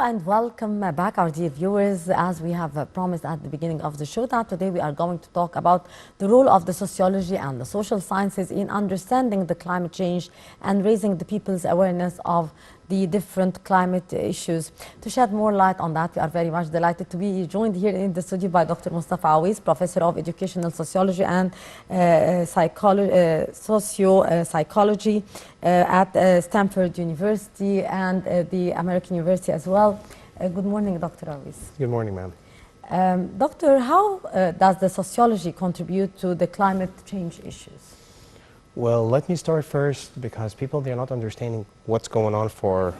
and welcome back, our dear viewers. As we have promised at the beginning of the show, that today we are going to talk about the role of the sociology and the social sciences in understanding the climate change and raising the people's awareness of the different climate issues. To shed more light on that, we are very much delighted to be joined here in the studio by Dr. Mostafa Ewees, Professor of Educational Sociology and Socio-Psychology at Stanford University and the American University as well. Good morning, Dr. Ewees. Good morning, ma'am. Doctor, how does the sociology contribute to the climate change issues? Well, let me start first because people, they're not understanding what's going on for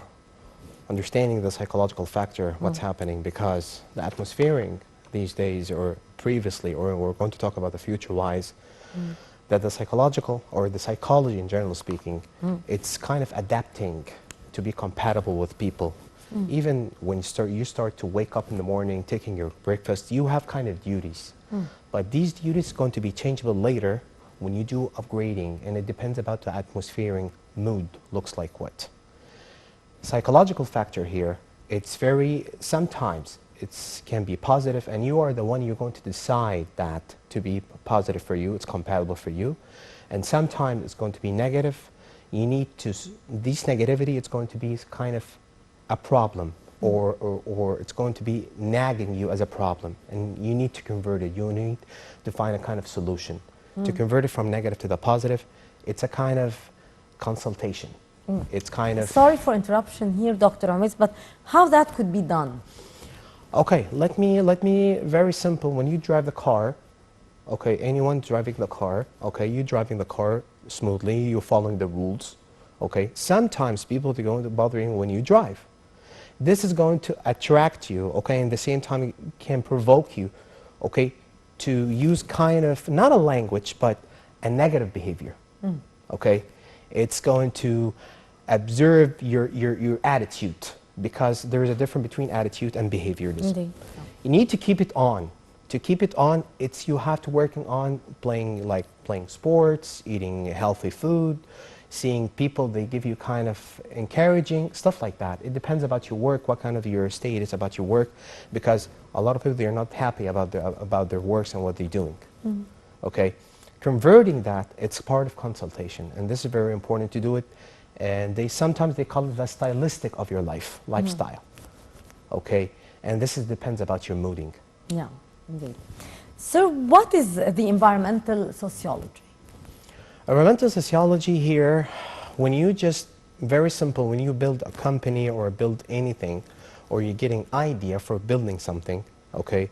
understanding the psychological factor, what's happening, because the atmospheric these days or previously, or we're going to talk about the future-wise, that the psychological or the psychology in general speaking, it's kind of adapting to be compatible with people. Even when you start to wake up in the morning, taking your breakfast, you have kind of duties. But these duties are going to be changeable later when you do upgrading, and it depends about the atmospheric mood looks like what. Psychological factor here, it's very, sometimes it can be positive, and you are the one you're going to decide that to be positive for you, it's compatible for you. And sometimes it's going to be negative. You need to, this negativity, it's going to be kind of a problem, or it's going to be nagging you as a problem, and you need to convert it. You need to find a kind of solution. To convert it from negative to the positive, it's a kind of consultation. It's kind of... Sorry for interruption here, Dr. Ewees, but how that could be done? Okay, let me, very simple, when you drive the car, okay, anyone driving the car, okay, you driving the car smoothly, you're following the rules, okay. Sometimes people are going to bother you when you drive. This is going to attract you, okay, and at the same time it can provoke you, okay, to use kind of, not a language, but a negative behavior, okay? It's going to observe your attitude, because there is a difference between attitude and behavior. Indeed. You need to keep it on. To keep it on, you have to work on playing sports, eating healthy food, seeing people, they give you kind of encouraging, stuff like that. It depends about your work, what kind of your state is about your work, because a lot of people, they're not happy about their works and what they're doing. Okay? Converting that, it's part of consultation, and this is very important to do it, and sometimes they call it the stylistic of your life, lifestyle. Okay? And this depends about your mooding. Yeah, indeed. So what is the environmental sociology? Environmental sociology here, when you just, very simple, when you build a company or build anything, or you're getting idea for building something, okay,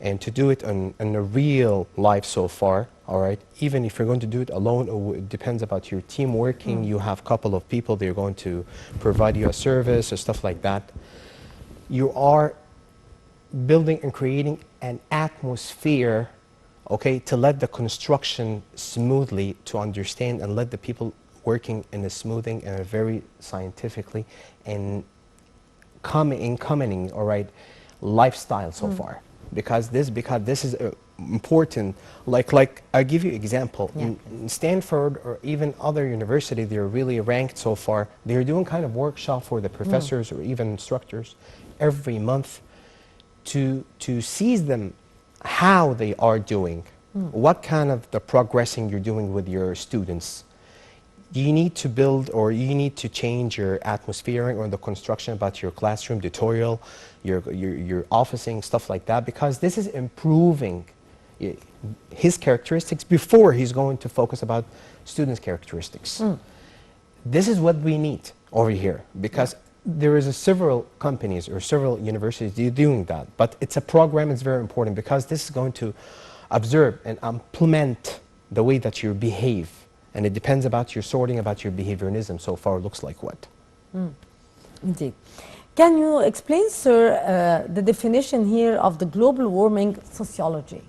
and to do it in a real life so far, all right, even if you're going to do it alone, or it depends about your team working, you have a couple of people, they're going to provide you a service or stuff like that. You are building and creating an atmosphere, okay, to let the construction smoothly, to understand and let the people working in a smoothing and a very scientifically and commenting, all right, lifestyle so far, because this is important. Like I'll give you example. In Stanford or even other university, they're really ranked so far. They're doing kind of workshop for the professors or even instructors every month to seize them how they are doing, what kind of the progressing you're doing with your students. You need to build, or you need to change your atmosphere or the construction about your classroom, tutorial, your officing, stuff like that, because this is improving his characteristics before he's going to focus about students' characteristics. This is what we need over here, because there is several companies or several universities doing that, but it's a program. It's very important because this is going to observe and implement the way that you behave, and it depends about your sorting about your behaviorism so far looks like what. Indeed. Can you explain, sir, the definition here of the global warming sociology?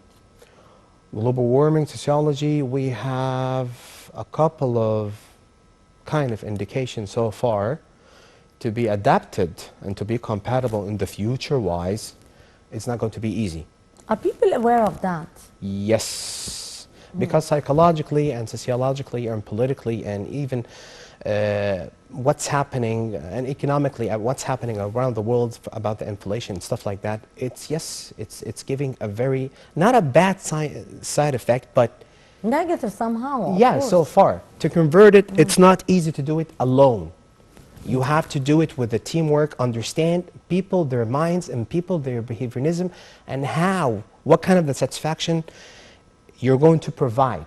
Global warming sociology, we have a couple of kind of indications so far. To be adapted and to be compatible in the future-wise, it's not going to be easy. Are people aware of that? Yes, because psychologically and sociologically and politically and even what's happening and economically, what's happening around the world about the inflation and stuff like that, it's giving a very, not a bad side effect, but Negative somehow, of yeah, course. so far. To convert it, it's not easy to do it alone. You have to do it with the teamwork, understand people, their minds, and people, their behaviorism, and how, what kind of the satisfaction you're going to provide.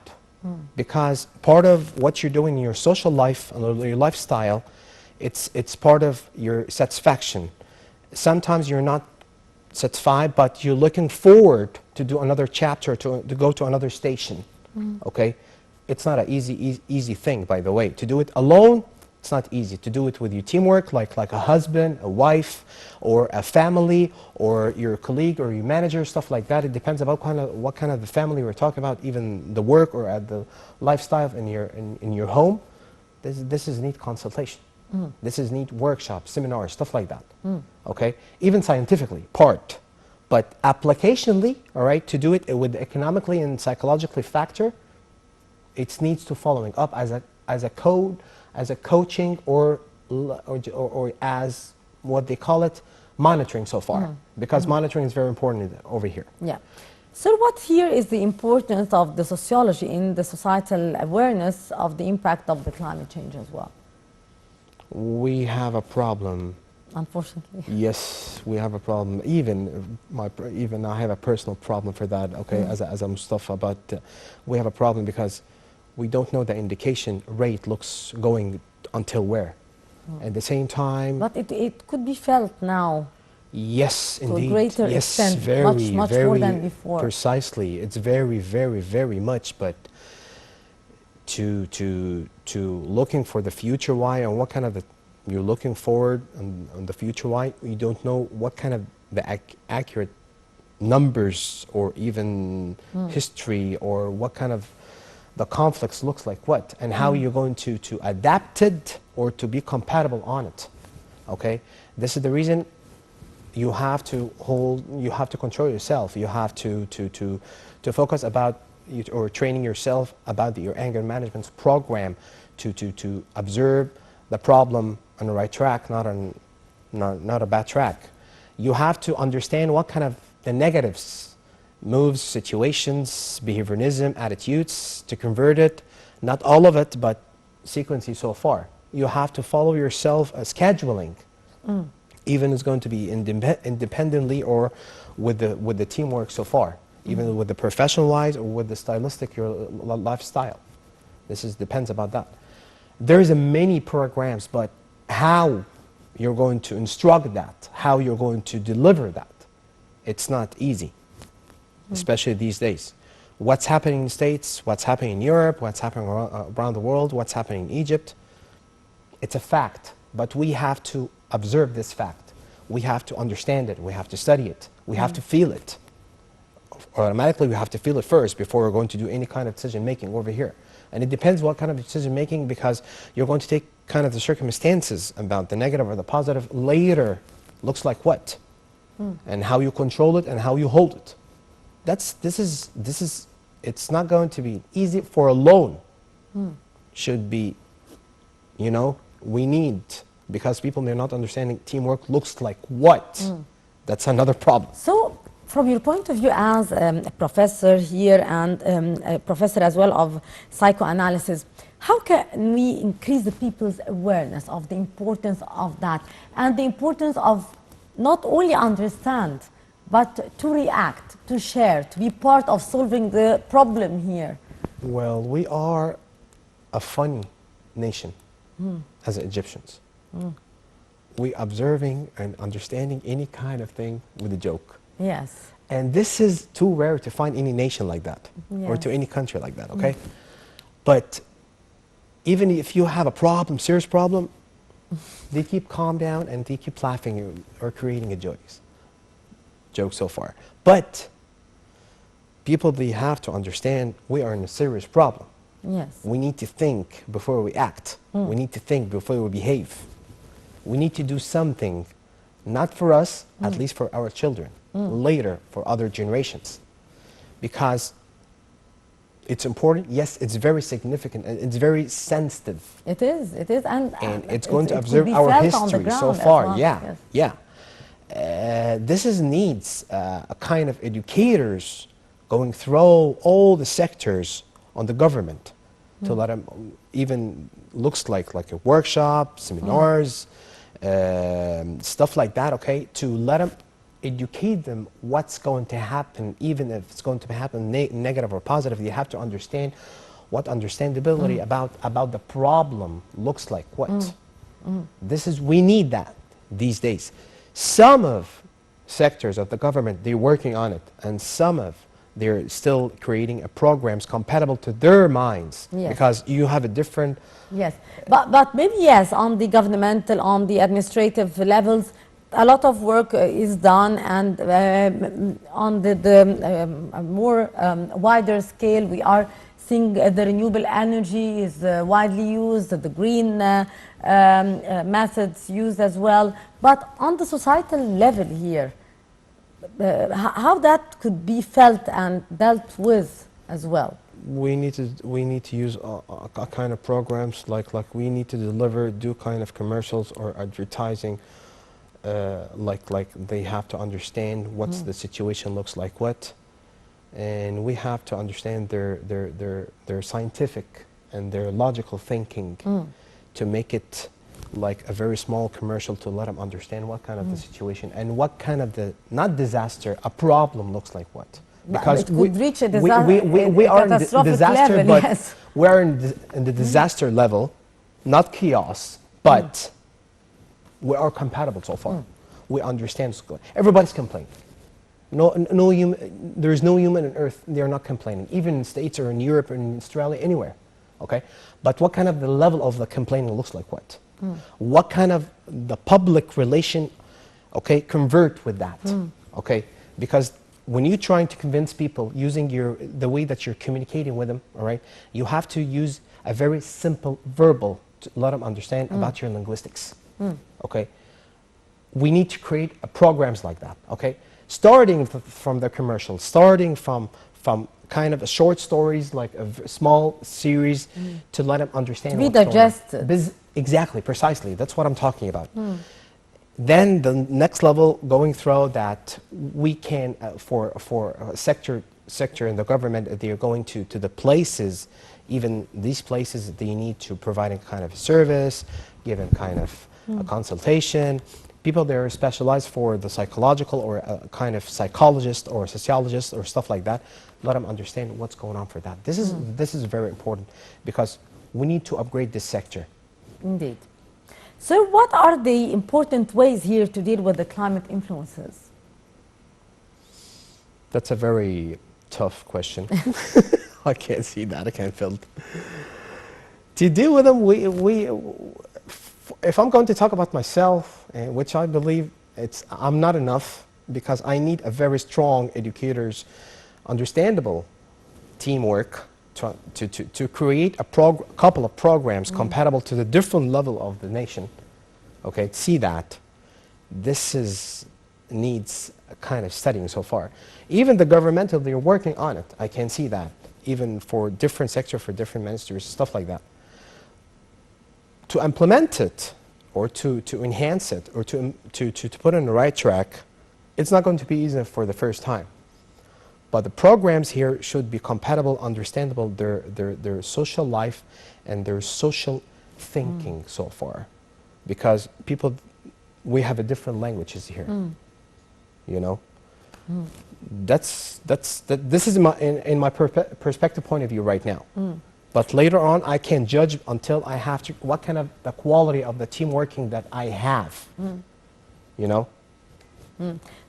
Because part of what you're doing in your social life and your lifestyle, it's part of your satisfaction. Sometimes you're not satisfied, but you're looking forward to do another chapter, to go to another station. Okay? It's not an easy thing, by the way. To do it alone, it's not easy. To do it with your teamwork, like a husband, a wife, or a family, or your colleague, or your manager, stuff like that. It depends about what kind of the family we're talking about, even the work or at the lifestyle in your home. This is need consultation. This is need workshops, seminars, stuff like that. Okay? Even scientifically, part. But applicationally, all right, to do it with economically and psychologically factor, it needs to following up as a code, as a coaching, or as what they call it, monitoring so far. Because monitoring is very important over here. Yeah. So what here is the importance of the sociology in the societal awareness of the impact of the climate change as well? We have a problem. Unfortunately. Yes, we have a problem. Even I have a personal problem for that. Okay, as a Mostafa, but we have a problem because we don't know the indication rate looks going until where. At the same time. But it could be felt now. Yes, to indeed. a greater yes, extent, very, much very more than before. Precisely, it's very, very, very much. But to looking for the future why and what kind of you're looking forward on the future why, you don't know what kind of the accurate numbers or even history or what kind of the conflicts looks like what and how you're going to adapt it or to be compatible on it. Okay, this is the reason you have to control yourself. You have to focus about or training yourself about your anger management program to observe the problem on the right track, not a bad track. You have to understand what kind of the negatives, moves, situations, behaviorism, attitudes, to convert it, not all of it, but sequencing so far. You have to follow yourself scheduling. Even it's going to be independently or with the teamwork so far, even with the professional wise or with the stylistic your lifestyle. This depends about that. There's many programs, but how you're going to instruct that, how you're going to deliver that, it's not easy, especially these days. What's happening in the States, what's happening in Europe, what's happening around the world, what's happening in Egypt, it's a fact, but we have to observe this fact. We have to understand it, we have to study it, we have to feel it. Automatically we have to feel it first before we're going to do any kind of decision making over here. And it depends what kind of decision making, because you're going to take kind of the circumstances about the negative or the positive later looks like what, and how you control it and how you hold it. This is it's not going to be easy for alone. Should be, we need, because people they're not understanding teamwork looks like what. That's another problem. So from your point of view as a professor here and a professor as well of psychoanalysis, how can we increase the people's awareness of the importance of that and the importance of not only understand, but to react, to share, to be part of solving the problem here? Well, we are a funny nation as Egyptians. We observing and understanding any kind of thing with a joke. Yes. And this is too rare to find any nation like that, or to any country like that, okay? But even if you have a problem, serious problem, they keep calm down and they keep laughing or creating a joke so far. But people, they have to understand we are in a serious problem. Yes. We need to think before we act. We need to think before we behave. We need to do something, not for us, at least for our children, later for other generations. Because It's important, yes, it's very significant, and it's very sensitive. It is, And it's going to it could observe be our felt on the history so ground as far. well. Yeah, Yes. yeah. This is needs a kind of educators going through all the sectors on the government to let them, even looks like a workshop, seminars, stuff like that, okay, to let them educate them what's going to happen, even if it's going to happen negative or positive. You have to understand what understandability about the problem looks like. What this is, we need that these days. Some of sectors of the government, they're working on it, and some of they're still creating programs compatible to their minds. Yes. Because you have a different. Yes, but maybe yes, on the governmental, on the administrative levels, a lot of work is done, and on the more wider scale, we are seeing the renewable energy is widely used, the green methods used as well. But on the societal level here, how that could be felt and dealt with as well? We need to use a kind of programs like we need to do kind of commercials or advertising, like they have to understand what's the situation looks like what, and we have to understand their scientific and their logical thinking to make it like a very small commercial to let them understand what kind of the situation and what kind of the, not disaster, a problem looks like what. Because it could reach a we are in the disaster, level, but yes. we're in the disaster level, not chaos, but we are compatible so far. We understand. Everybody's complaining. No human. There is no human on earth. They are not complaining, even in the States or in Europe or in Australia, anywhere. Okay, but what kind of the level of the complaining looks like what? What kind of the public relation? Okay, convert with that. Okay, because when you're trying to convince people using the way that you're communicating with them, all right, you have to use a very simple verbal to let them understand about your linguistics. Okay, we need to create programs like that. Okay, starting from the commercial, starting from kind of short stories, like a small series, to let them understand. To be digested. Exactly, precisely. That's what I'm talking about. Then the next level, going through that, we can for a sector in the government, they are going to the places. Even these places, they need to provide a kind of service, give a kind of a consultation. People that are specialized for the psychological or a kind of psychologist or sociologist or stuff like that, let them understand what's going on for that. This is very important because we need to upgrade this sector. Indeed. So what are the important ways here to deal with the climate influences? That's a very tough question. I can't see that. I can't feel it. To deal with them, if I'm going to talk about myself, which I believe I'm not enough, because I need a very strong educators, understandable teamwork to create a couple of programs compatible to the different level of the nation. Okay, see that this needs a kind of studying so far. Even the governmental, they're working on it. I can see that, even for different sectors, for different ministries, stuff like that. To implement it, or to enhance it, or to put it on the right track, it's not going to be easy for the first time. But the programs here should be compatible, understandable, their social life and their social thinking so far. Because people, we have a different languages here, you know. This is in my perspective point of view right now. But later on, I can judge until I have to, what kind of the quality of the team working that I have, you know.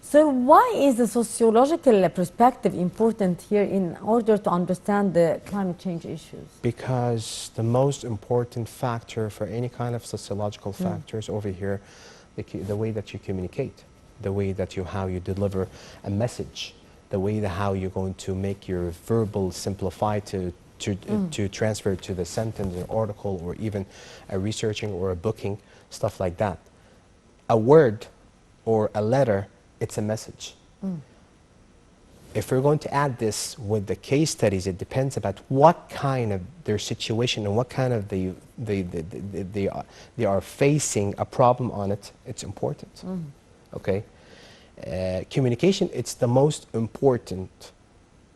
So why is the sociological perspective important here in order to understand the climate change issues? Because the most important factor for any kind of sociological factors over here, the way that you communicate, the way that how you deliver a message, the way how you're going to make your verbal simplify to transfer to the sentence or article or even a researching or a booking, stuff like that. A word or a letter, it's a message. if we're going to add this with the case studies, it depends about what kind of their situation and what kind of they are facing a problem on it. It's important. Okay, communication. It's the most important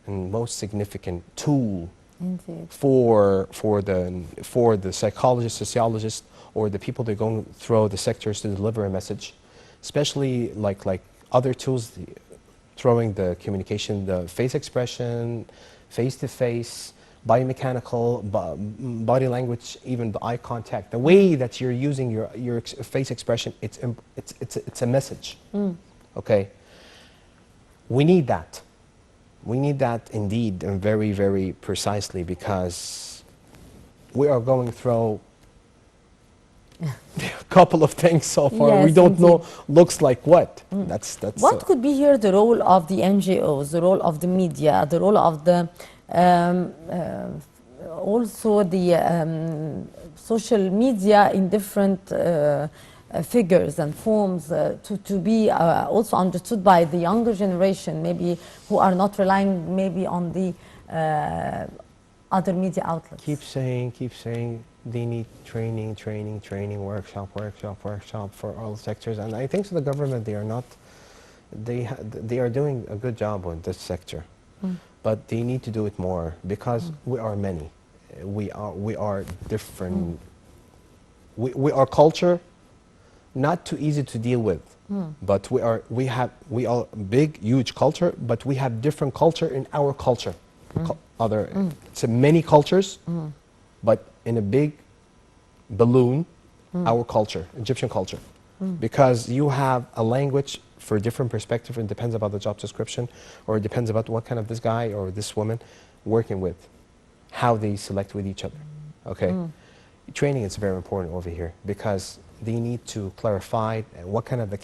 and most significant tool Indeed. for the psychologists, sociologists, or the people that are going through the sectors to deliver a message, especially like other tools, throwing the communication, the face expression, face-to-face, biomechanical, body language, even the eye contact, the way that you're using your face expression, it's a message. Okay, we need that. We need that indeed, and very, very precisely, because we are going through a couple of things so far. Yes, We don't indeed. know looks like what. That's What could be here the role of the NGOs, the role of the media, the role of the also the social media in different figures and forms to be also understood by the younger generation, maybe who are not relying maybe on the other media outlets? keep saying they need training, workshop for all sectors. And I think so the government, they are doing a good job on this sector. But they need to do it more, because we are many. We are different. We are culture, not too easy to deal with. But we are big, huge culture, but we have different culture in our culture. It's many cultures, but in a big balloon, our culture, Egyptian culture. Because you have a language for a different perspective, and depends about the job description, or it depends about what kind of this guy or this woman working with, how they select with each other. Okay, training is very important over here, because they need to clarify what kind of the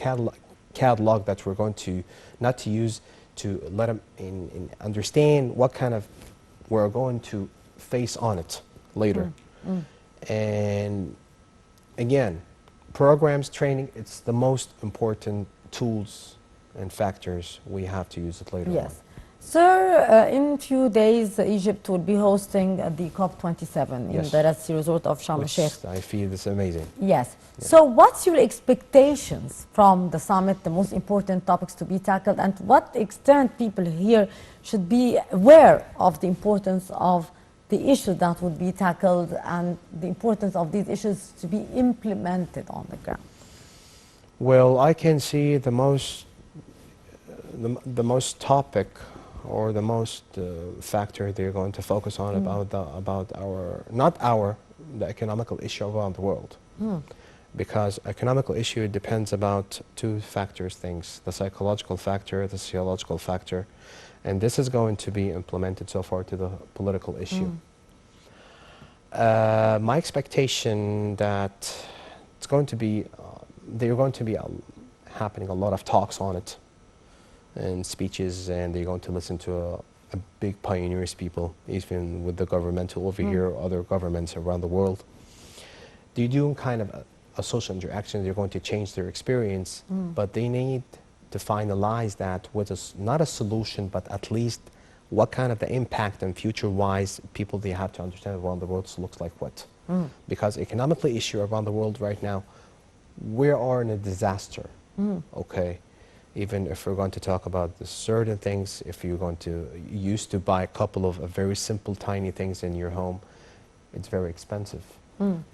catalog that we're going to not to use, to let them understand what kind of we're going to face on it later. And again, programs, training, it's the most important tools and factors. We have to use it later on. Yes. Sir, in few days, Egypt will be hosting the COP27 in Yes. the Red Sea resort of Sharm el-Sheikh. Which I feel is amazing. Yes. So what's your expectations from the summit, the most important topics to be tackled, and to what extent people here should be aware of the importance of the issues that would be tackled and the importance of these issues to be implemented on the ground? Well, I can see the most topic, or the most factor they're going to focus on about the economical issue around the world. Because economical issue depends about two things: the psychological factor, the sociological factor, and this is going to be implemented so far to the political issue. My expectation that it's going to be they're going to be happening a lot of talks on it and speeches, and they're going to listen to a big pioneers people, even with the governmental over here, other governments around the world. They're doing kind of a social interaction. They're going to change their experience, but they need to finalize that with not a solution, but at least what kind of the impact and future-wise people they have to understand around the world looks like what. Because economically issue around the world right now, we are in a disaster. Okay. Even if we're going to talk about the certain things, if you're going to used to buy a couple of very simple, tiny things in your home, it's very expensive.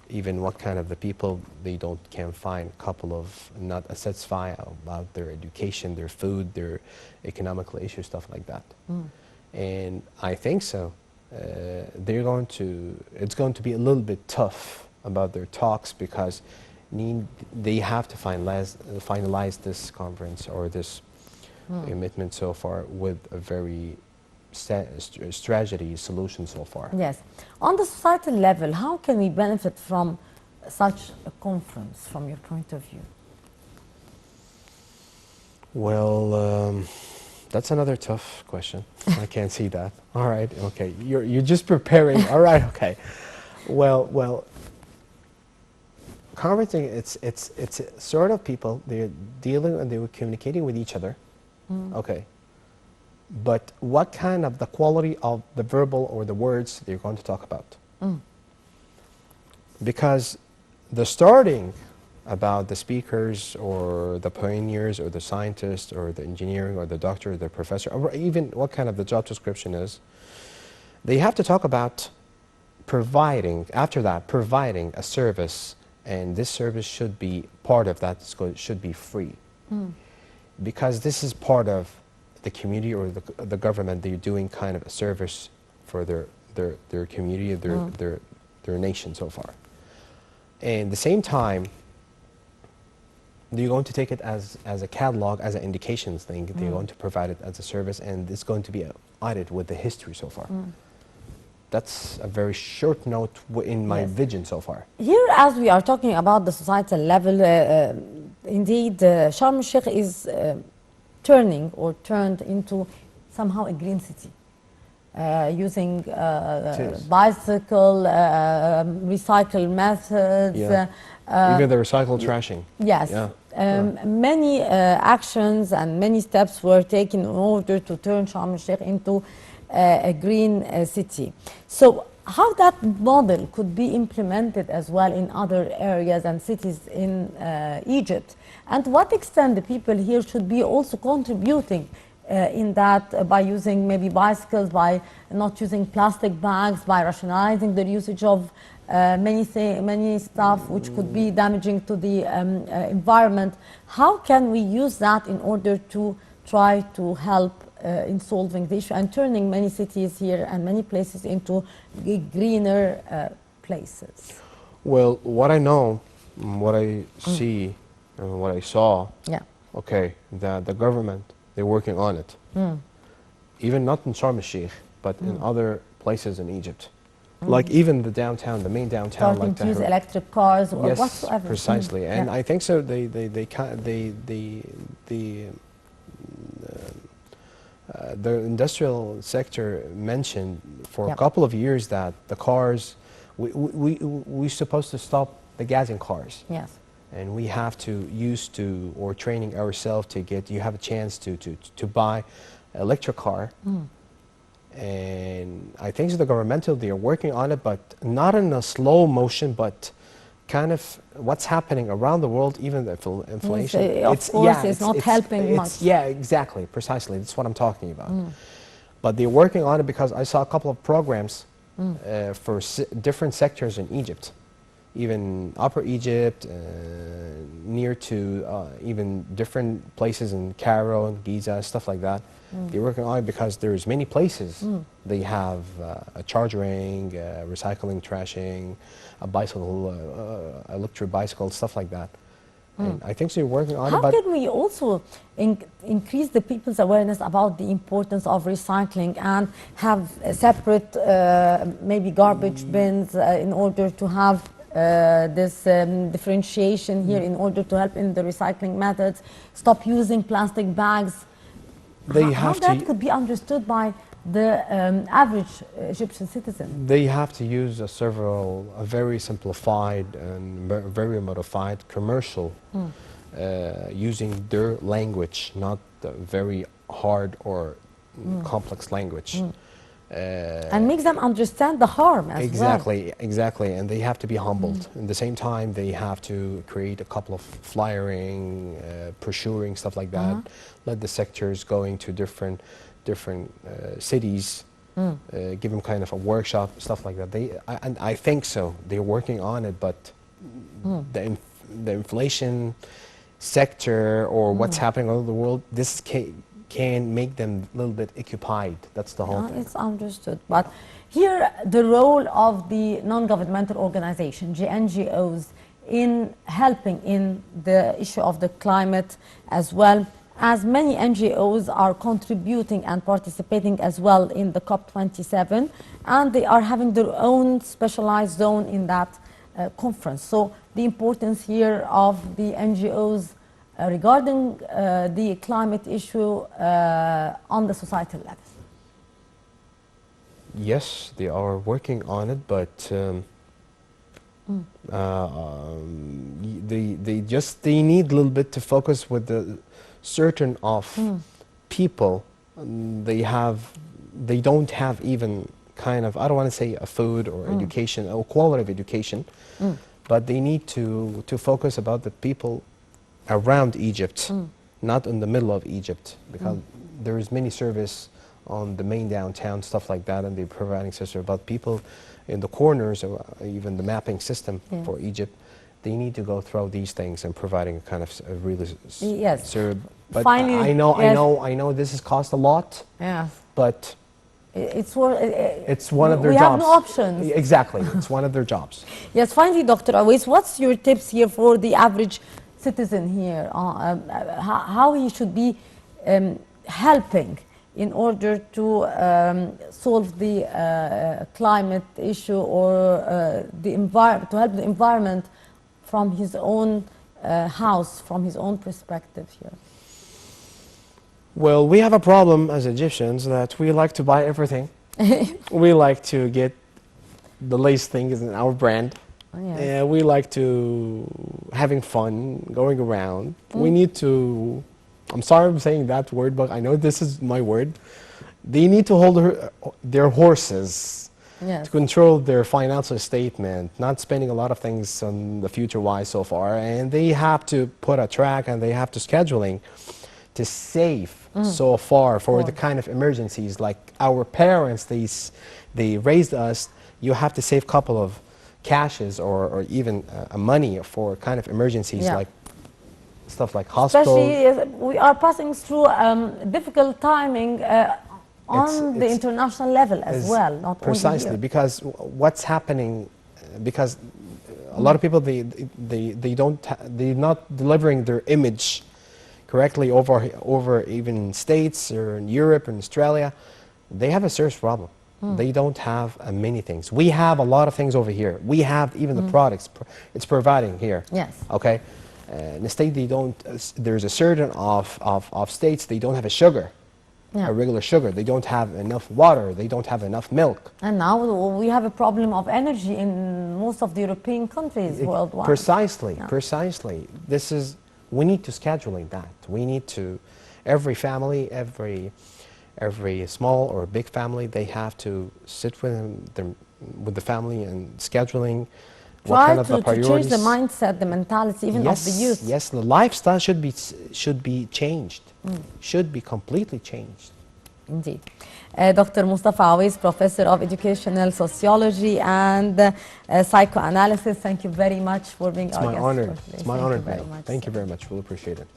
Even what kind of the people, they can find a couple of not satisfied about their education, their food, their economical issues, stuff like that. And I think so. It's going to be a little bit tough about their talks, because they have to finalize this conference or this commitment so far with a very strategy solution so far. Yes. On the societal level, how can we benefit from such a conference from your point of view? Well, that's another tough question. I can't see that. All right, okay. You're just preparing. All right, okay. Well, conferencing, it's sort of people, they're dealing and they're communicating with each other. Okay. but what kind of the quality of the verbal or the words they're going to talk about. Because the starting about the speakers or the pioneers or the scientists or the engineering or the doctor or the professor, or even what kind of the job description is, they have to talk about providing, after that, providing a service, and this service should be part of that, should be free. Because this is part of the community or the government. They're doing kind of a service for their community, their nation so far. And at the same time, they're going to take it as a catalog, as an indications thing. They're going to provide it as a service, and it's going to be audited with the history so far. That's a very short note in my vision so far. Here, as we are talking about the societal level, indeed, Sharm el-Sheikh is turned into somehow a green city. Using bicycle, recycle methods. Even the recycle trashing. Yes. Many actions and many steps were taken in order to turn Sharm el-Sheikh into a green city. So how that model could be implemented as well in other areas and cities in Egypt, and to what extent the people here should be also contributing in that by using maybe bicycles, by not using plastic bags, by rationalizing the usage of many stuff which could be damaging to the environment. How can we use that in order to try to help in solving the issue and turning many cities here and many places into greener places? Well, what I know, what I see, and what I saw, okay, that the government, they're working on it. Even not in Sharm el-Sheikh, but in other places in Egypt. Like even the downtown, the main downtown. Starting like to use electric cars or yes, whatsoever. precisely. And I think so the industrial sector mentioned for a couple of years that the cars, we're supposed to stop the gas in cars. Yes. And we have to or training ourselves to get, you have a chance to buy electric car. And I think so the governmental, they are working on it, but not in a slow motion, but kind of what's happening around the world, even the inflation. It's not helping much. Yeah, exactly, precisely. That's what I'm talking about. But they're working on it because I saw a couple of programs for different sectors in Egypt, even Upper Egypt, near to even different places in Cairo and Giza, stuff like that. They're working on it because there's many places. They have a charging, recycling, trashing, a bicycle, electric bicycle, stuff like that. And I think so. You're working on it. How can we also increase the people's awareness about the importance of recycling and have separate maybe garbage bins in order to have this differentiation here in order to help in the recycling methods, stop using plastic bags? How that could be understood by the average Egyptian citizen? They have to use a very simplified and very modified commercial, using their language, not the very hard or complex language. And make them understand the harm as well. Exactly, and they have to be humbled. At the same time, they have to create a couple of flyering, brochuring, stuff like that. Let the sectors going to different cities, give them kind of a workshop, stuff like that. And I think so. They're working on it, but the inflation sector or what's happening all over the world, this can make them a little bit occupied. That's the whole thing. It's understood. But here, the role of the non-governmental organization, NGOs, in helping in the issue of the climate as well, as many NGOs are contributing and participating as well in the COP27, and they are having their own specialized zone in that conference. So the importance here of the NGOs regarding the climate issue on the societal level. Yes, they are working on it, but they need a little bit to focus with the certain of people they don't have even kind of, I don't want to say a food or education or quality of education, but they need to focus about the people around Egypt, not in the middle of Egypt, because there is many service on the main downtown, stuff like that, and they're providing service about people in the corners, or even the mapping system for Egypt. They need to go through these things and providing a kind of a really service. But finally, I know this has cost a lot. Yes. But it's one of their jobs. We have no options. Exactly, it's one of their jobs. Yes, finally, Dr. Ewees, what's your tips here for the average citizen here? How he should be helping in order to solve the climate issue, or to help the environment from his own house, from his own perspective here? Well, we have a problem as Egyptians that we like to buy everything. We like to get the latest things in our brand. Yes. We like to having fun, going around. We need to, I'm sorry I'm saying that word, but I know this is my word. They need to hold their horses to control their financial statement, not spending a lot of things on the future-wise so far. And they have to put a track, and they have to scheduling to save so far for the kind of emergencies. Like our parents, they raised us. You have to save a couple of cashes or even money for kind of emergencies, like stuff like hospital. Especially we are passing through difficult timing on the international level as well, not precisely only here. Because what's happening, because a lot of people they're not delivering their image correctly over even states or in Europe and Australia. They have a serious problem. They don't have many things. We have a lot of things over here. We have even the products it's providing here. Yes. Okay. In the state, they don't. There's a certain of states they don't have a sugar, a regular sugar. They don't have enough water. They don't have enough milk. And now we have a problem of energy in most of the European countries worldwide. Precisely, precisely. We need to scheduling that. We need to, every family, every small or big family, they have to sit with the family and scheduling. Try to change the mindset, the mentality, even of the youth. Yes, the lifestyle should be changed. Should be completely changed. Indeed. Dr. Mostafa Ewees, Professor of Educational Sociology and Psychoanalysis, thank you very much for being our guest. It's my honor. Thank you very much. We'll appreciate it.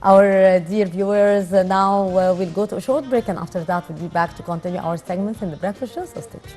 Our dear viewers, now we'll go to a short break, and after that we'll be back to continue our segments in the breakfast show, so stay tuned.